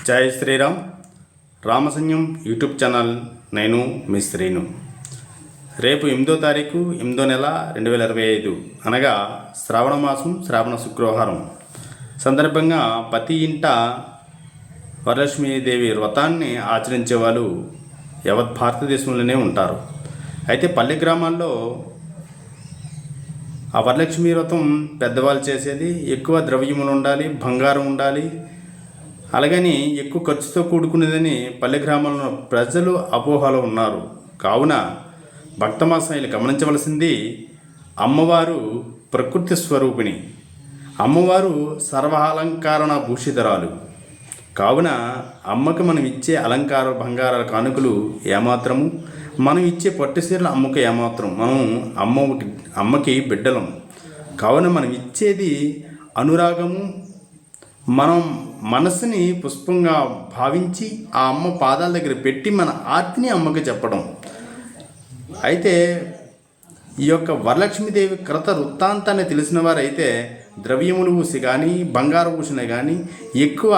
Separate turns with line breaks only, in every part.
జై Sriram. రామసైన్యం YouTube channel. నేను మీ శ్రీను. రేపు 8వ తారీఖు 8వ నెల 2025 అనగా శ్రావణ మాసం శ్రావణ శుక్రవారం సందర్భంగా ప్రతి ఇంట వరలక్ష్మీదేవి వ్రతాన్ని ఆచరించే వాళ్ళు యావత్ భారతదేశంలోనే ఉంటారు. అయితే పల్లె గ్రామాల్లో ఆ వరలక్ష్మీ వ్రతం పెద్దవాళ్ళు చేసేది. ఎక్కువ ద్రవ్యములు ఉండాలి, బంగారం ఉండాలి, అలాగని ఎక్కువ ఖర్చుతో కూడుకునేదని పల్లె గ్రామాల్లో ప్రజలు అపోహలో ఉన్నారు. కావున భక్తమాసాయిలు గమనించవలసింది, అమ్మవారు ప్రకృతి స్వరూపిణి, అమ్మవారు సర్వాలంకారణ భూషితరాలు. కావున అమ్మకి మనం ఇచ్చే అలంకార బంగారాల కానుకలు ఏమాత్రము, మనం ఇచ్చే పట్టు చీరలు అమ్మకి ఏమాత్రం, మనం అమ్మకి బిడ్డలం. కావున మనం ఇచ్చేది అనురాగము, మనం మనసుని పుష్పంగా భావించి ఆ అమ్మ పాదాల దగ్గర పెట్టి మన ఆర్తిని అమ్మకి చెప్పడం. అయితే ఈ యొక్క వరలక్ష్మీదేవి కృత వృత్తాంతాన్ని తెలిసిన వారైతే ద్రవ్యములు ఊసి కానీ బంగారు ఊసిన కానీ ఎక్కువ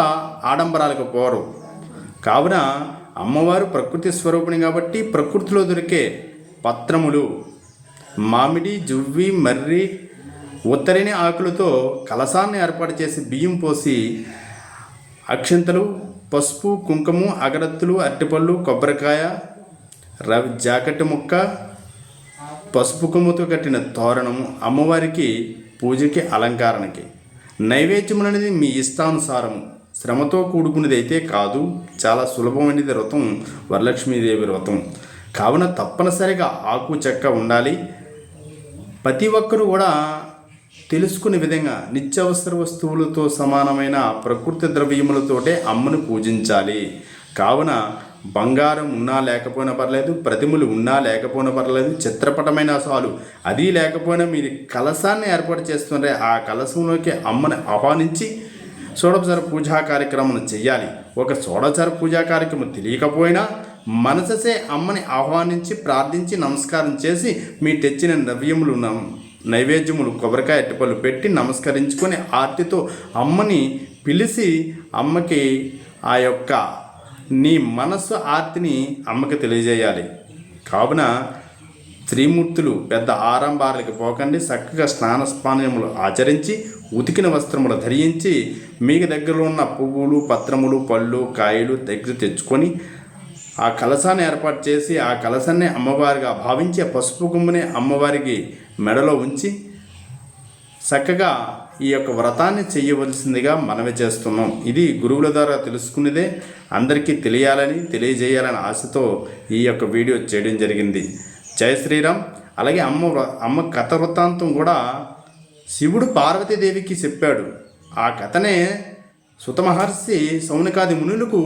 ఆడంబరాలకు పోరు. కావున అమ్మవారు ప్రకృతి స్వరూపిణి కాబట్టి ప్రకృతిలో దొరికే పత్రములు, మామిడి, జువ్వి, మర్రి, ఉత్తరిని ఆకులతో కలశాన్ని ఏర్పాటు చేసి బియ్యం పోసి అక్షంతలు, పసుపు, కుంకుమ, అగరత్తులు, అరటిపళ్ళు, కొబ్బరికాయ, జాకెట్ ముక్క, పసుపు కొమ్ముతో కట్టిన తోరణము అమ్మవారికి పూజకి అలంకరణకి. నైవేద్యం అనేది మీ ఇష్టానుసారము, శ్రమతో కూడుకునేది అయితే కాదు. చాలా సులభమైనది వ్రతం వరలక్ష్మీదేవి వ్రతం. కావున తప్పనిసరిగా ఆకు చెక్క ఉండాలి. ప్రతి ఒక్కరూ కూడా తెలుసుకునే విధంగా నిత్యావసర వస్తువులతో సమానమైన ప్రకృతి ద్రవ్యములతోటే అమ్మను పూజించాలి. కావున బంగారం ఉన్నా లేకపోయినా పర్లేదు, ప్రతిమలు ఉన్నా లేకపోయినా పర్లేదు, చిత్రపటమైన చాలు. అది లేకపోయినా మీరు కలశాన్ని ఏర్పాటు చేస్తుంటే ఆ కలశంలోకి అమ్మని ఆహ్వానించి షోడోపచార పూజా కార్యక్రమం చేయాలి. ఒక షోడోపచార పూజా కార్యక్రమం తెలియకపోయినా మనసే అమ్మని ఆహ్వానించి ప్రార్థించి నమస్కారం చేసి మీ తెచ్చిన ద్రవ్యములు నైవేద్యములు కొబ్బరికాయ అరటిపళ్ళు పెట్టి నమస్కరించుకొని ఆర్తితో అమ్మని పిలిచి అమ్మకి ఆ యొక్క నీ మనస్సు ఆర్తిని అమ్మకి తెలియజేయాలి. కావున శ్రీమూర్తులు పెద్ద ఆరంభారాలకి పోకండి. చక్కగా స్నానపానీయములు ఆచరించి ఉతికిన వస్త్రములు ధరించి మీకు దగ్గరలో ఉన్న పువ్వులు, పత్రములు, పళ్ళు, కాయలు దగ్గర తెచ్చుకొని ఆ కలశాన్ని ఏర్పాటు చేసి ఆ కలశాన్ని అమ్మవారిగా భావించి ఆ పసుపు కొమ్ముని అమ్మవారికి మెడలో ఉంచి చక్కగా ఈ యొక్క వ్రతాన్ని చేయవలసిందిగా మనవి చేస్తున్నాం. ఇది గురువుల ద్వారా తెలుసుకునేదే, అందరికీ తెలియజేయాలని ఆశతో ఈ యొక్క వీడియో చేయడం జరిగింది. జై శ్రీరామ్. అలాగే అమ్మ కథ వృత్తాంతం కూడా శివుడు పార్వతీదేవికి చెప్పాడు. ఆ కథనే సుత మహర్షి సౌనకాది మునులకు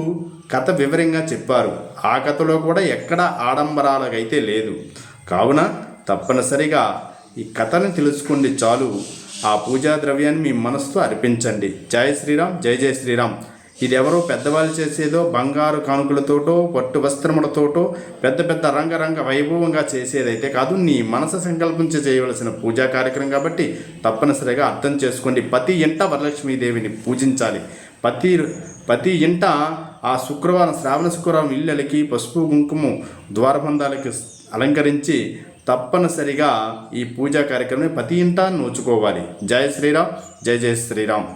కథ వివరంగా చెప్పారు. ఆ కథలో కూడా ఎక్కడ ఆడంబరాలకైతే లేదు. కావున తప్పనిసరిగా ఈ కథను తెలుసుకోండి చాలు. ఆ పూజా ద్రవ్యాన్ని మీ మనసుతో అర్పించండి. జై శ్రీరామ్. జై జై శ్రీరామ్. ఇది ఎవరో పెద్దవాళ్ళు చేసేదో బంగారు కానుకలతోటో పట్టు వస్త్రములతోటో పెద్ద పెద్ద రంగరంగ వైభవంగా చేసేదైతే కాదు. నీ మనసు సంకల్పించి చేయవలసిన పూజా కార్యక్రమం కాబట్టి తప్పనిసరిగా అర్థం చేసుకోండి. ప్రతి ఇంట వరలక్ష్మీదేవిని పూజించాలి. ప్రతి ఇంట ఆ శుక్రవారం, శ్రావణ శుక్రవారం ఇళ్ళకి పసుపు కుంకుమ ద్వారబంధాలకి అలంకరించి తప్పనిసరిగా ఈ పూజా కార్యక్రమం ప్రతి ఇంట నోచుకోవాలి. జై శ్రీరామ్. జై జై శ్రీరామ్.